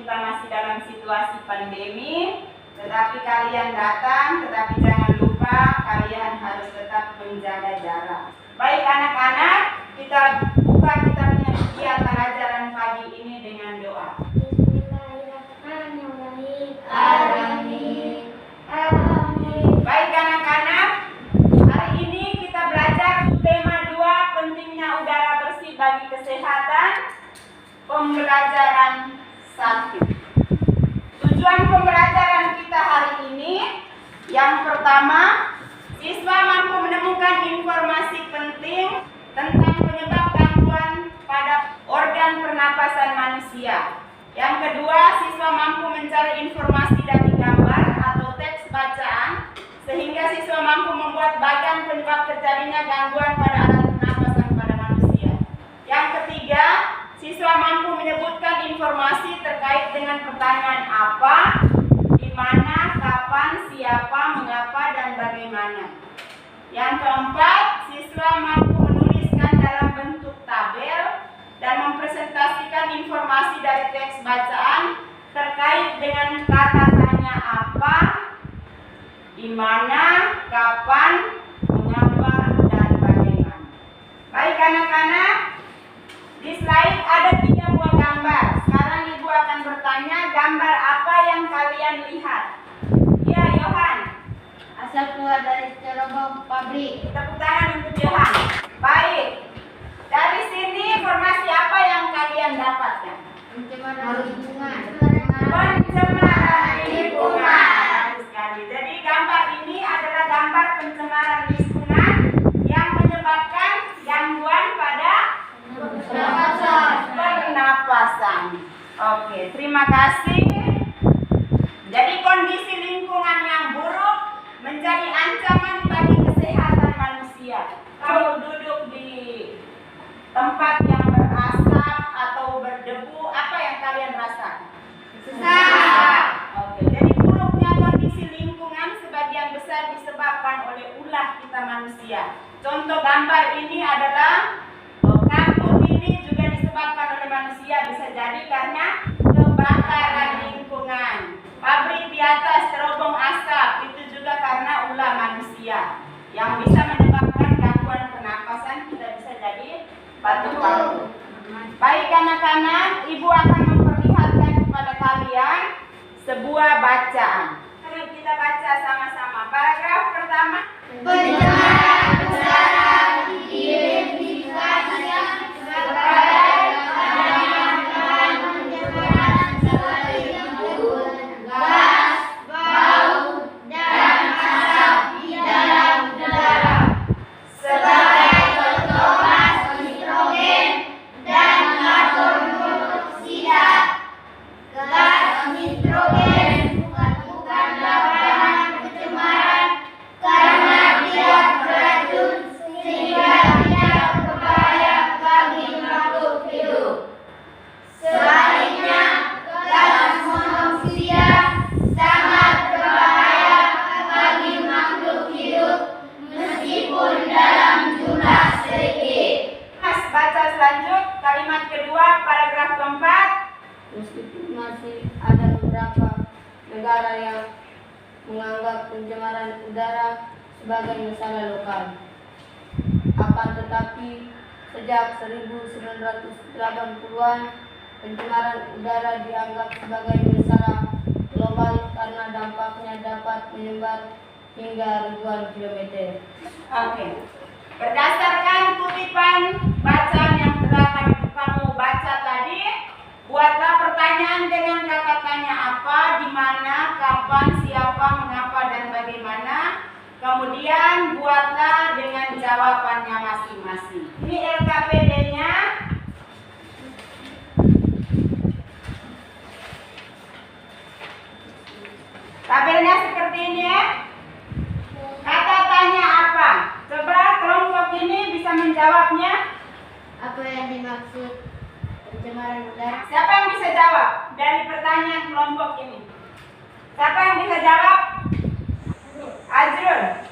kita masih dalam situasi pandemi, tetapi kalian datang, tetapi jangan lupa kalian harus tetap menjaga jarak. Baik anak-anak, kita buka kita punya kegiatan ajaran pagi ini dengan doa. Bismillahirrahmanirrahim. Amin. Baik anak-anak, hari ini kita belajar tema 2, pentingnya udara bersih bagi kesehatan. Pembelajaran 1. Tujuan pembelajaran kita hari ini, yang pertama, siswa mampu menemukan informasi penting tentang penyebab gangguan pada organ pernapasan manusia. Yang kedua, siswa mampu mencari informasi dari gambar atau teks bacaan, sehingga siswa mampu membuat bagan penyebab terjadinya gangguan pada alat pernapasan pada manusia. Yang ketiga, siswa mampu menyebutkan informasi terkait dengan pertanyaan apa, di mana, kapan, siapa, mengapa, dan bagaimana. Yang keempat, siswa mampu menuliskan dalam bentuk tabel dan mempresentasikan informasi dari teks bacaan terkait dengan kata tanya apa, di mana, kapan, mengapa, dan bagaimana. Baik anak-anak, di slide ada 3 buah gambar. Sekarang Ibu akan bertanya, gambar apa yang kalian lihat? Ya, Yohan. Asal keluar dari cerobong pabrik. Tepuk tangan untuk Yohan. Baik. Dari sini informasi apa yang kalian dapatkan? Pencemaran lingkungan. Pencemaran lingkungan. Bagus sekali. Jadi gambar ini adalah gambar pencemaran lingkungan yang menyebabkan gangguan pada pernapasan. Oke, terima kasih. Jadi kondisi lingkungan yang buruk menjadi ancaman bagi kesehatan manusia. Kamu duduk di tempat yang berasap atau berdebu, apa yang kalian rasakan? Sesak. Oke, jadi buruknya kondisi lingkungan sebagian besar disebabkan oleh ulah kita manusia. Contoh gambar ini adalah kabut ini juga disebabkan oleh manusia, bisa jadi karena kebakaran lingkungan. Pabrik di atas terobong asap, itu juga karena ulah manusia yang bisa menyebabkan gangguan pernapasan, kita bisa jadi batuk-batuk. Baik anak-anak, Ibu akan memperlihatkan kepada kalian sebuah bacaan. Mari kita baca sama-sama. Paragraf pertama. Pencemaran udara diidentifikasikan sebagai bahan pencemaran seperti debu, gas, bau, dan asap di dalam udara. Sebagai contoh gas nitrogen dan karbon monoksida. Gas nitrogen bukanlah bahan pencemaran karena dia beracun sehingga tidak berbahaya bagi makhluk hidup. Sebaliknya, gas monoksida sangat berbahaya bagi makhluk hidup meskipun dalam jumlah sedikit. Mas, baca selanjut kalimat kedua, paragraf keempat. Meskipun masih ada beberapa negara yang menganggap pencemaran udara sebagai masalah lokal, akan tetapi sejak 1980-an pencemaran udara dianggap sebagai masalah global karena dampaknya dapat menyebar hingga ribuan kilometer. Oke. Berdasarkan kutipan bacaan yang telah kamu baca tadi, buatlah pertanyaan dengan kata tanya apa, di mana, kapan, siapa, mengapa, dan bagaimana. Kemudian buatlah dengan jawabannya masing-masing. Ini LKPD-nya. Tabelnya seperti ini ya. Kata tanya apa? Coba kelompok ini bisa menjawabnya. Apa yang dimaksud pencemaran udara? Siapa yang bisa jawab dari pertanyaan kelompok ini? Siapa yang bisa jawab? Azrul.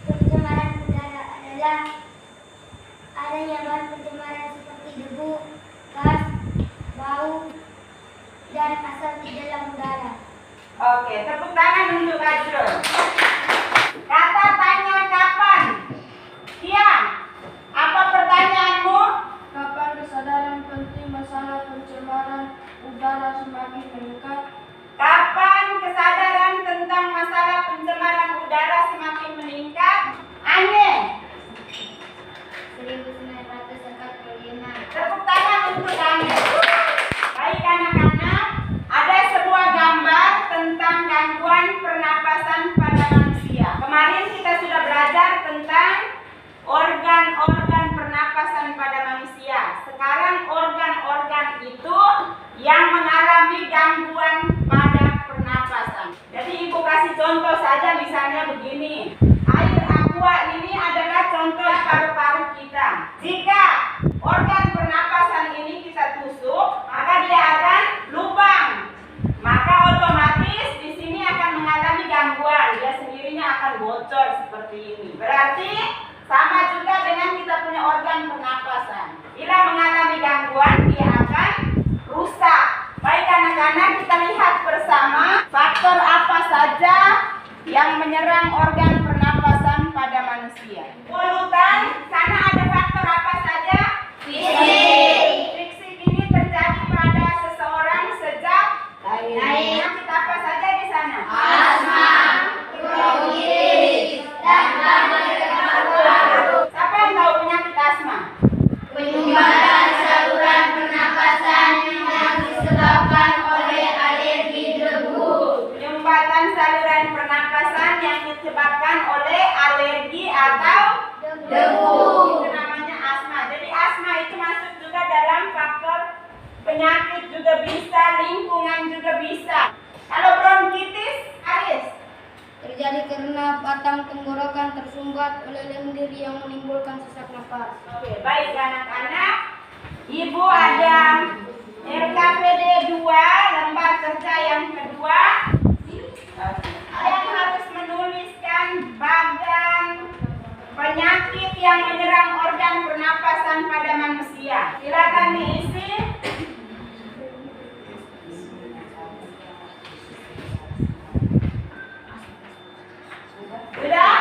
Pencemaran udara adalah adanya bahan pencemaran seperti debu, gas, bau, dan asal di dalam udara. Oke, tepuk tangan untuk Ajrul. Kata tanya kapan? Tiang, apa pertanyaanmu? Kapan kesadaran penting masalah pencemaran udara semakin meningkat? Kapan kesadaran tentang masalah pencemaran udara semakin meningkat? Ane, 1945. tepuk tangan untuk Ane. Baik anak-anak, ada sebuah gambar tentang gangguan pernapasan pada manusia. Kemarin kita sudah belajar tentang organ-organ pernapasan pada manusia. Sekarang organ-organ itu yang mengalami gangguan pada pernapasan. Jadi ibu kasih contoh saja, misalnya begini. Air aqua ini adalah contoh paru-paru kita. Jika organ pernapasan ini kita tusuk, maka dia akan lubang. Maka otomatis di sini akan mengalami gangguan. Dia sendirinya akan bocor seperti ini. Berarti sama juga dengan kita punya organ pernapasan. Bila mengalami gangguan, dia akan rusak. Baik anak-anak, kita lihat bersama faktor apa saja yang menyerang organ pernapasan pada manusia. Polutan, sana ada faktor apa saja? Friksi ini terjadi pada seseorang sejak lahir. Penyakit apa saja di sana? Asma, bronkitis, dan Siapa yang tahu penyakit asma? penyumbatan saluran pernapasan yang disebabkan oleh alergi debu. Penyumbatan saluran pernapasan yang disebabkan oleh alergi atau Debu. Itu namanya asma. Jadi asma itu masuk juga dalam faktor penyakit, juga bisa, lingkungan juga bisa. Kalau bronkitis, Aris, Terjadi karena batang tenggorokan tersumbat oleh lendir yang menimbulkan sesak napas. oke, baik anak-anak. Ibu ada RKPD 2, lembar kerja yang kedua. Kalian harus menuliskan bagan penyakit yang menyerang organ pernapasan pada manusia. Silakan diisi. Sudah?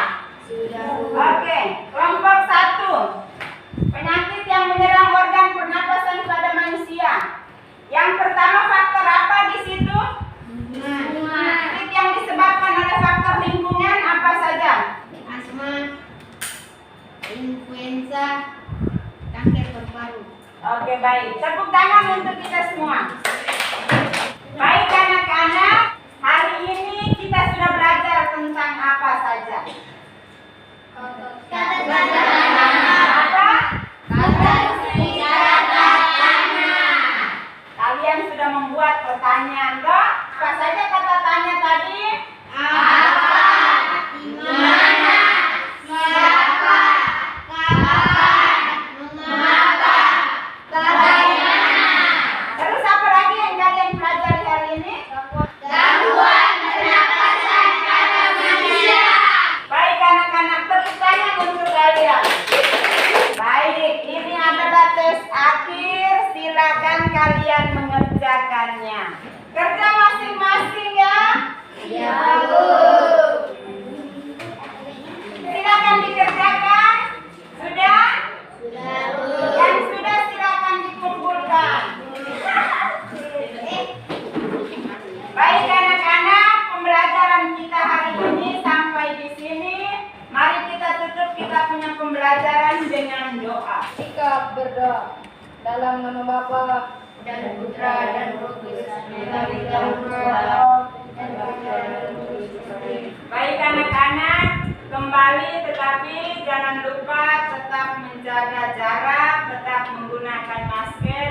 Oke, kelompok 1. Penyakit yang menyerang organ pernapasan pada manusia. Yang pertama faktor apa di situ? Penyakit yang disebabkan oleh faktor lingkungan apa saja? Asma, influenza, kanker paru-paru. Oke, baik. Tepuk tangan untuk kita semua. Baik anak-anak, hari ini kita sudah belajar tentang apa saja? Apa? Kalian sudah membuat pertanyaan, toh? Apa saja kata tanya tadi? Terus apa lagi yang kalian pelajari hari ini? Baik anak-anak, tepuk tangan untuk kalian. Baik, ini adalah tes akhir. Silakan kalian mengerjakannya. Kerja masing-masing ya. Silakan dikerjakan. Sudah? Yang sudah silakan dikumpulkan. Baik anak-anak, pembelajaran kita hari ini sampai di sini. Mari kita tutup kita punya pembelajaran dengan doa. Kita berdoa dalam nama Bapa Dan Putra dan Roh Kudus. Baik anak-anak, kembali tetapi jangan lupa tetap menjaga jarak, tetap menggunakan masker.